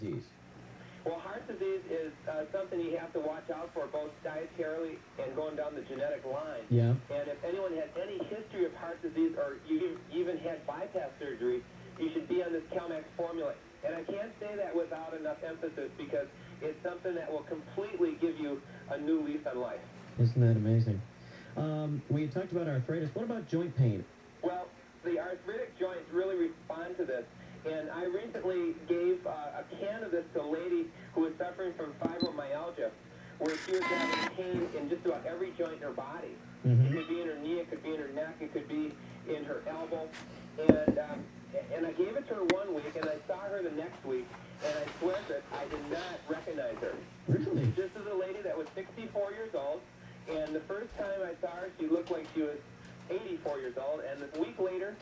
disease? Well, heart disease is something you have to watch out for, both dietarily and going down the genetic line. Yeah. And if anyone has any history of heart disease or you even had bypass surgery, you should be on this CalMax formula. And I can't say that without enough emphasis because it's something that will completely give you a new lease on life. Isn't that amazing? We talked about arthritis. What about joint pain? Well, the arthritic joints really respond to this. And I recently gave a can of this to a lady who was suffering from fibromyalgia, where she was having pain in just about every joint in her body. Mm-hmm. It could be in her knee, it could be in her neck, it could be in her elbow. And I gave it to her 1 week, and I saw her the next week, and I swear that I did not recognize her. Really? This is a lady that was 64 years old, and the first time I saw her, she looked like she was 84 years old, and a week later,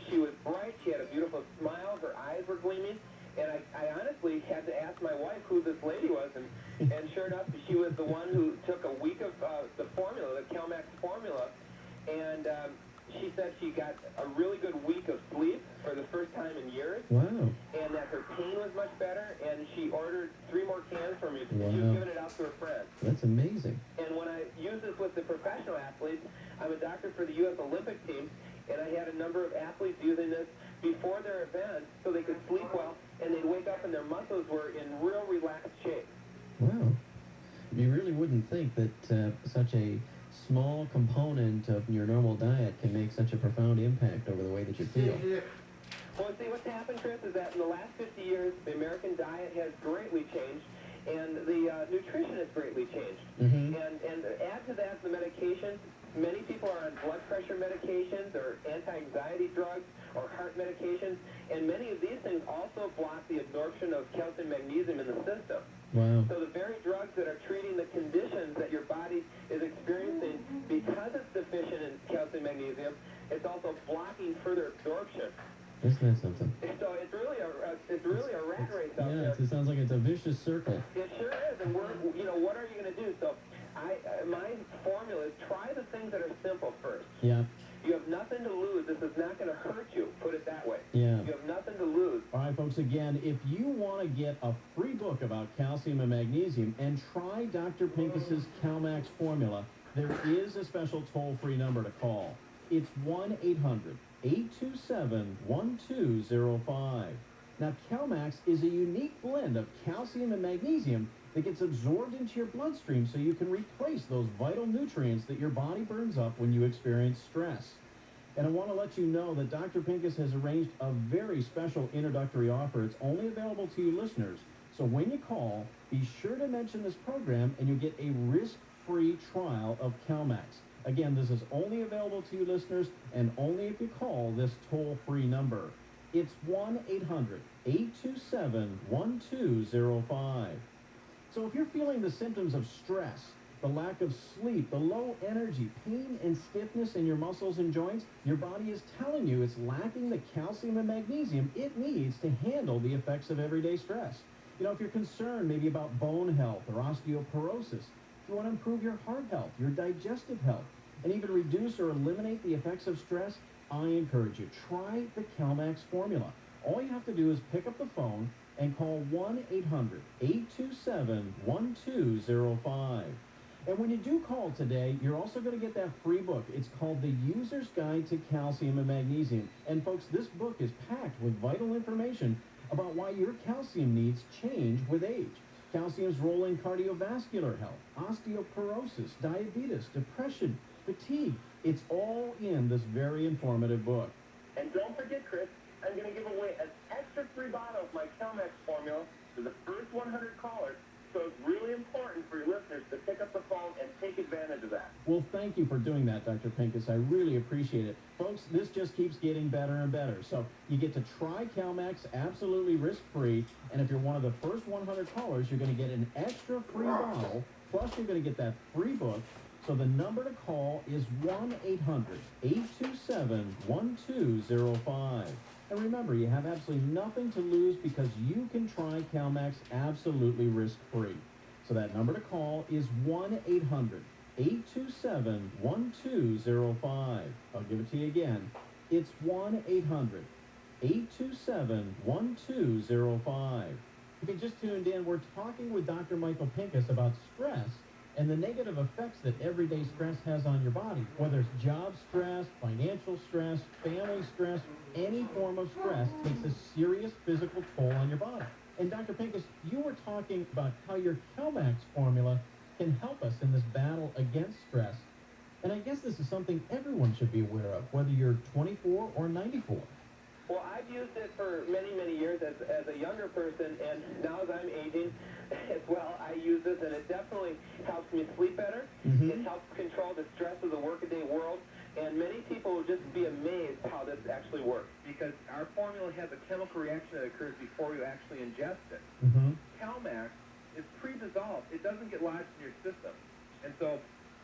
she was bright, she had a beautiful smile, her eyes were gleaming, and I honestly had to ask my wife who this lady was, and sure enough, she was the one who took a week of the formula, the CalMax formula, and she said she got a really good week of sleep for the first time in years. Wow. And that her pain was much better, and she ordered 3 more cans from me. Wow. She was giving it out to her friends. That's amazing. And when I use this with the professional athletes, I'm a doctor for the U.S. Olympic team, and I had a number of athletes using this before their events so they could sleep well, and they'd wake up and their muscles were in real relaxed shape. Wow. You really wouldn't think that such a small component of your normal diet can make such a profound impact over the way that you feel. Well, see, what's happened, Chris, is that in the last 50 years, the American diet has greatly changed, and the nutrition has greatly changed. Mm-hmm. And add to that the medications. Many people are on blood pressure medications or anti-anxiety drugs or heart medications, and many of these things also block the absorption of calcium magnesium in the system. Wow. So the very drugs that are treating the conditions that your body is experiencing because it's deficient in calcium magnesium, it's also blocking further absorption. Isn't that something? So it's really a rat race out there. Yeah, it sounds like it's a vicious circle. It sure is, and what are you going to do? So my formula is try the things that are simple first. Yeah. You have nothing to lose. This is not going to hurt you. Put it that way. Yeah. You have nothing to lose. All right, folks, again, if you want to get a free book about calcium and magnesium and try Dr. Pincus's CalMax formula, there is a special toll-free number to call. It's 1-800-827-1205. Now, CalMax is a unique blend of calcium and magnesium that gets absorbed into your bloodstream so you can replace those vital nutrients that your body burns up when you experience stress. And I want to let you know that Dr. Pincus has arranged a very special introductory offer. It's only available to you listeners. So when you call, be sure to mention this program and you'll get a risk-free trial of CalMax. Again, this is only available to you listeners and only if you call this toll-free number. It's 1-800-827-1205. So if you're feeling the symptoms of stress, the lack of sleep, the low energy, pain and stiffness in your muscles and joints, your body is telling you it's lacking the calcium and magnesium it needs to handle the effects of everyday stress. You know, if you're concerned maybe about bone health or osteoporosis, if you want to improve your heart health, your digestive health, and even reduce or eliminate the effects of stress, I encourage you, try the CalMax formula. All you have to do is pick up the phone and call 1-800-827-1205. And when you do call today, you're also going to get that free book. It's called The User's Guide to Calcium and Magnesium. And folks, this book is packed with vital information about why your calcium needs change with age. Calcium's role in cardiovascular health, osteoporosis, diabetes, depression, fatigue. It's all in this very informative book. And don't forget, Chris, I'm going to give away an extra free bottle of my CalMax formula to the first 100 callers. So it's really important for your listeners to pick up the phone and take advantage of that. Well, thank you for doing that, Dr. Pincus. I really appreciate it. Folks, this just keeps getting better and better. So you get to try CalMax absolutely risk-free. And if you're one of the first 100 callers, you're going to get an extra free bottle. Plus, you're going to get that free book. So the number to call is 1-800-827-1205. And remember, you have absolutely nothing to lose because you can try CalMax absolutely risk-free. So that number to call is 1-800-827-1205. I'll give it to you again. It's 1-800-827-1205. If you just tuned in, we're talking with Dr. Michael Pincus about stress and the negative effects that everyday stress has on your body. Whether it's job stress, financial stress, family stress, any form of stress takes a serious physical toll on your body. And Dr. Pincus, you were talking about how your CalMax formula can help us in this battle against stress. And I guess this is something everyone should be aware of, whether you're 24 or 94. Well, I've used it for many, many years as a younger person, and now as I'm aging as well, I use this, and it definitely helps me sleep better. It helps control the stress of the workaday world, and many people will just be amazed how this actually works, because our formula has a chemical reaction that occurs before you actually ingest it. CalMax is pre-dissolved. It doesn't get lodged in your system. And so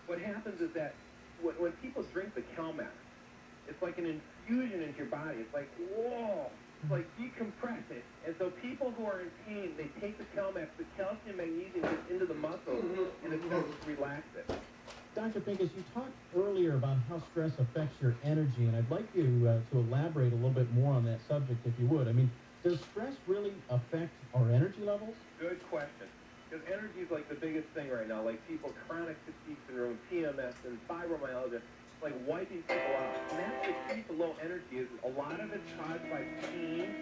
what happens is that when people drink the CalMax, it's like an infusion into your body. It's like, whoa, it's like decompressing. And so people who are in pain, they take the CalMax, the calcium magnesium gets into the muscles, and it starts to relax it. Dr. Pincus, you talked earlier about how stress affects your energy, and I'd like you to elaborate a little bit more on that subject, if you would. I mean, does stress really affect our energy levels? Good question. Because energy is like the biggest thing right now. Like people, chronic fatigue syndrome, PMS, and fibromyalgia, like wiping people out. And that's the key to low energy, is a lot of it's caused by pain,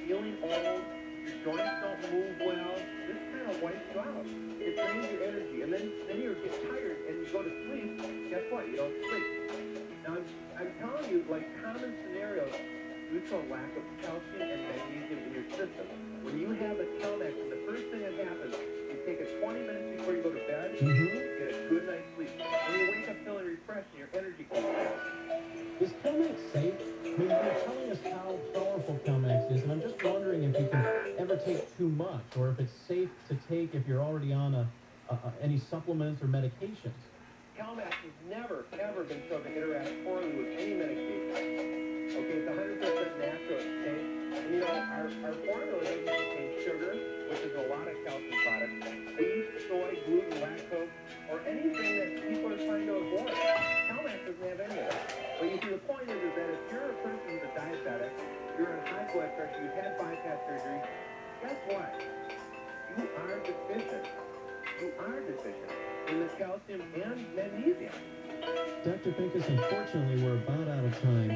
feeling old, your joints don't move well. This kind of wipes you out. It drains your energy. And then you get tired and you go to sleep. Guess what? You don't sleep. Now, I'm telling you, like common scenarios due to a lack of calcium and magnesium in your system. When you have the CalMax, and the first thing that happens, you take it 20 minutes before you go to bed, you get a good night's sleep. When you wake up feeling refreshed and your energy comes back. Is CalMax safe? I mean, you're telling us how powerful CalMax is, and I'm just wondering if you can ever take too much, or if it's safe to take if you're already on any supplements or medications. CalMax has never, ever been shown to interact poorly with any medication. Okay, it's 100% natural. It's safe. And you know, our formula doesn't contain sugar, which is a lot of calcium products, wheat, soy, gluten, lactose, or anything that people are trying to avoid. CalMax doesn't have any of that. But you see, the point is that if you're a person who's a diabetic, you're on high blood pressure, you've had bypass surgery, guess what? You are deficient. You are deficient in the calcium and magnesium. Dr. Pincus, unfortunately, we're about out of time.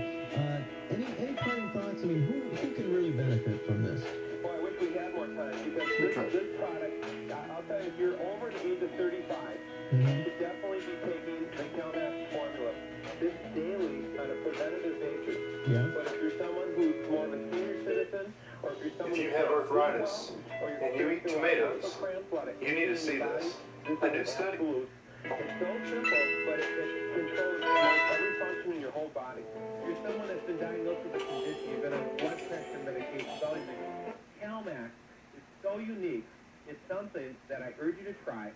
Any parting thoughts? I mean, who can really benefit from this? Boy, I wish we had more time, because this product, I'll tell you, if you're over the age of 35, you should definitely be taking the CalMax formula this daily on a preventative basis. Yeah. But if you're someone who's more of a senior citizen, or if you're someone If you who have can't sleep arthritis well, or and you eat experiencing tomatoes, muscle cramps, a lot of you need to aching in see your body, this. This I is did study. absolute. It's so simple, but it controls like every function in your whole body. If you're someone that's been diagnosed with a condition, you've been on blood pressure medications, all these things. CalMax is so unique. It's something that I urge you to try,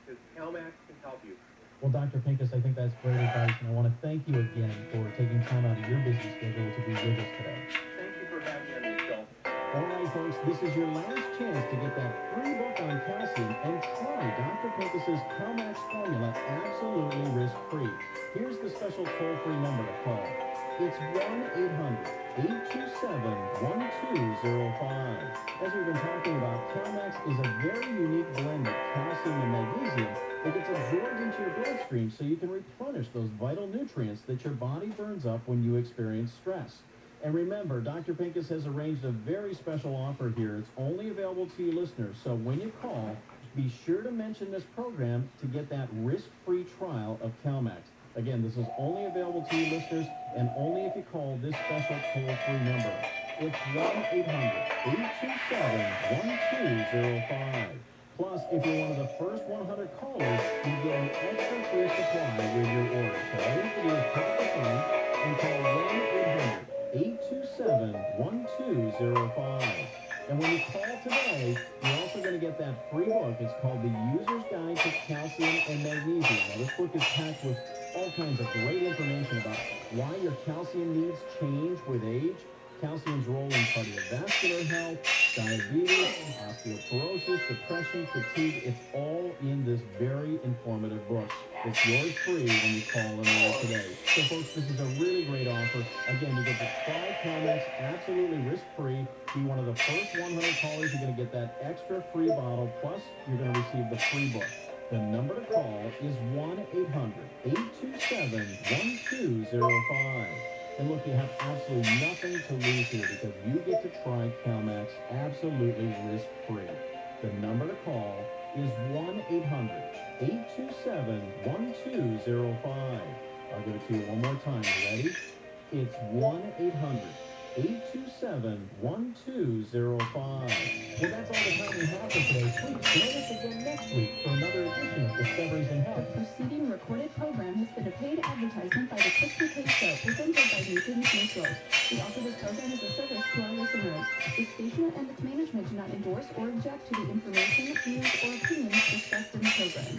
because CalMax can help you. Well, Dr. Pincus, I think that's great advice, and I want to thank you again for taking time out of your busy schedule to be with us today. Thank you for having me on your show. All right, folks, this is your last chance to get that free book on calcium and try Dr. Pincus's CalMax formula absolutely risk-free. Here's the special toll-free number to call. It's 1-800-827-1205. As we've been talking about, CalMax is a very unique blend of calcium and magnesium that gets absorbed into your bloodstream so you can replenish those vital nutrients that your body burns up when you experience stress. And remember, Dr. Pincus has arranged a very special offer here. It's only available to you listeners, so when you call, be sure to mention this program to get that risk-free trial of CalMax. Again, this is only available to you listeners, and only if you call this special toll-free number. It's 1-800-827-1205. Plus, if you're one of the first 100 callers, you get an extra free supply with your order. So all you have to do is pick up the phone and call 1-800-827-1205. And when you call today, you're also going to get that free book. It's called The User's Guide to Calcium and Magnesium. Now, this book is packed with all kinds of great information about why your calcium needs change with age, calcium's role in cardiovascular health, diabetes, osteoporosis, depression, fatigue. It's all in this very informative book. It's yours free when you call and order today. So, folks, this is a really great offer. Again, you get to try Calmex absolutely risk-free. Be one of the first 100 callers. You're going to get that extra free bottle, plus you're going to receive the free book. The number to call is 1-800-827-1205. And look, you have absolutely nothing to lose here because you get to try Calmex absolutely risk-free. The number to call is 1-800-827-1205. I'll give it to you one more time. You ready? It's 1-800-827-1205. Well, that's all the time we have for today. Please join us again next week for another edition of Discoveries in Health. The preceding recorded program has been a paid advertisement by the Chrysler Show, presented by Nutrients Naturals. We offer this program as a service to our listeners. The station and its management do not endorse or object to the information, views, or opinions discussed in the program.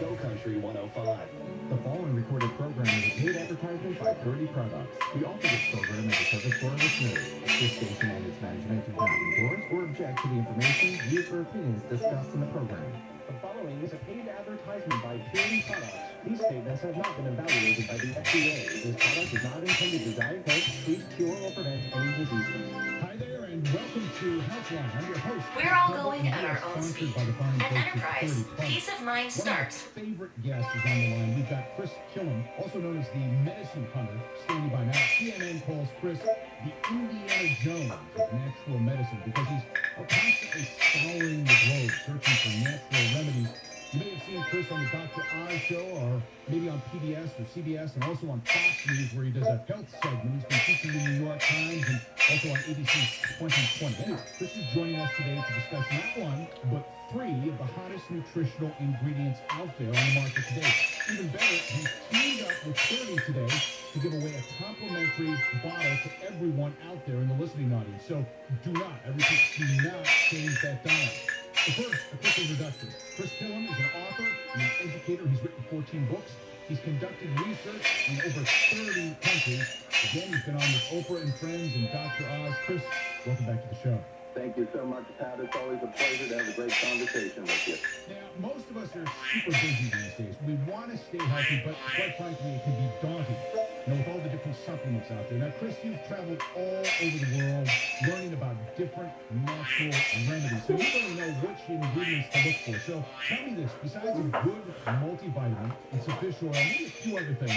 Show Country 105. The following recorded program is a paid advertisement by Purdy Products. We offer this program as a service to our listeners. This station and its management do not endorse or object to the information, views, or opinions discussed in the program. The following is a paid advertisement by Purdy Products. These statements have not been evaluated by the FCA. This product is not intended to diagnose, treat, cure, or prevent any diseases. Hi there, and welcome to Healthline. I'm your host. We're all going at our own Sponsored speed. by the fine At folks at Enterprise, Purdy Products. peace of mind starts. One of my favorite guests is on the line. We've got Chris Killam, also known as the Medicine Hunter, standing by now. CNN calls Chris the Indiana Jones of natural medicine because he's constantly scouring the globe, searching for natural remedies. You may have seen Chris on the Dr. Oz show, or maybe on PBS or CBS, and also on Fox News, where he does a health segment. He's been featured in the New York Times and also on ABC's 2020. Anyway, Chris is joining us today to discuss not one, but 3 of the hottest nutritional ingredients out there on the market today. Even better, he's teamed up with 30 today to give away a complimentary bottle to everyone out there in the listening audience. So do not, I repeat, do not change that dial. But first, a quick introduction. Chris Killam is an author and an educator. He's written 14 books. He's conducted research in over 30 countries. Again, he's been on with Oprah and Friends and Dr. Oz. Chris, welcome back to the show. Thank you so much, Pat. It's always a pleasure to have a great conversation with you. Now, most of us are super busy these days. We want to stay healthy, but quite frankly, it can be daunting, with all the different supplements out there. Now, Chris, you've traveled all over the world learning about different natural remedies, so you really know which ingredients to look for. So tell me this, besides a good multivitamin and some fish oil, maybe a few other things,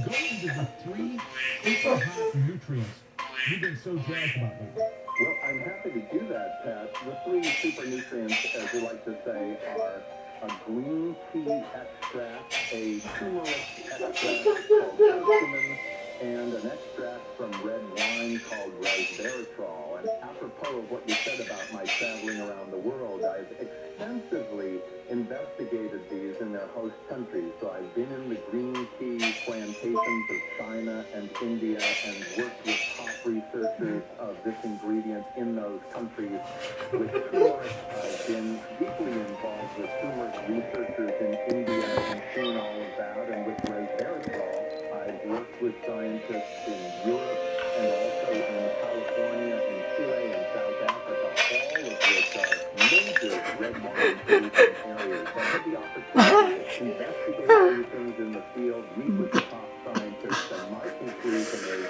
go into the 3 super hot nutrients you've been so jazzed about lately. Well, I'm happy to do that, Pat. The 3 super nutrients, as we like to say, are a green tea extract, a turmeric extract called curcumin, and an extract from red wine called resveratrol. And apropos of what you said about my traveling around the world, I've extensively investigated these in their host countries. So I've been in the green tea plantations of China and India and worked with top researchers of this ingredient in those countries. With turmeric, I've been deeply involved with turmeric researchers in India and seen all of that. And with resveratrol, I've worked with scientists in Europe and also in California and Chile and South Africa, all of which are major red wine producing areas. I had the opportunity to investigate these things in the field, meet with the top scientists, and my conclusion is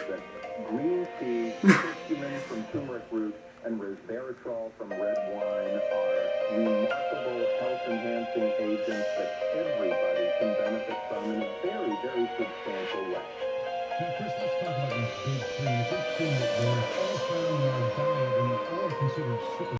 that green tea, curcumin from turmeric root, and resveratrol from red wine are remarkable health-enhancing agents that everybody can benefit from in a very, very substantial way. Now, Chris, let's talk about these big 3. It's interesting that they're all found in our diet and all are considered super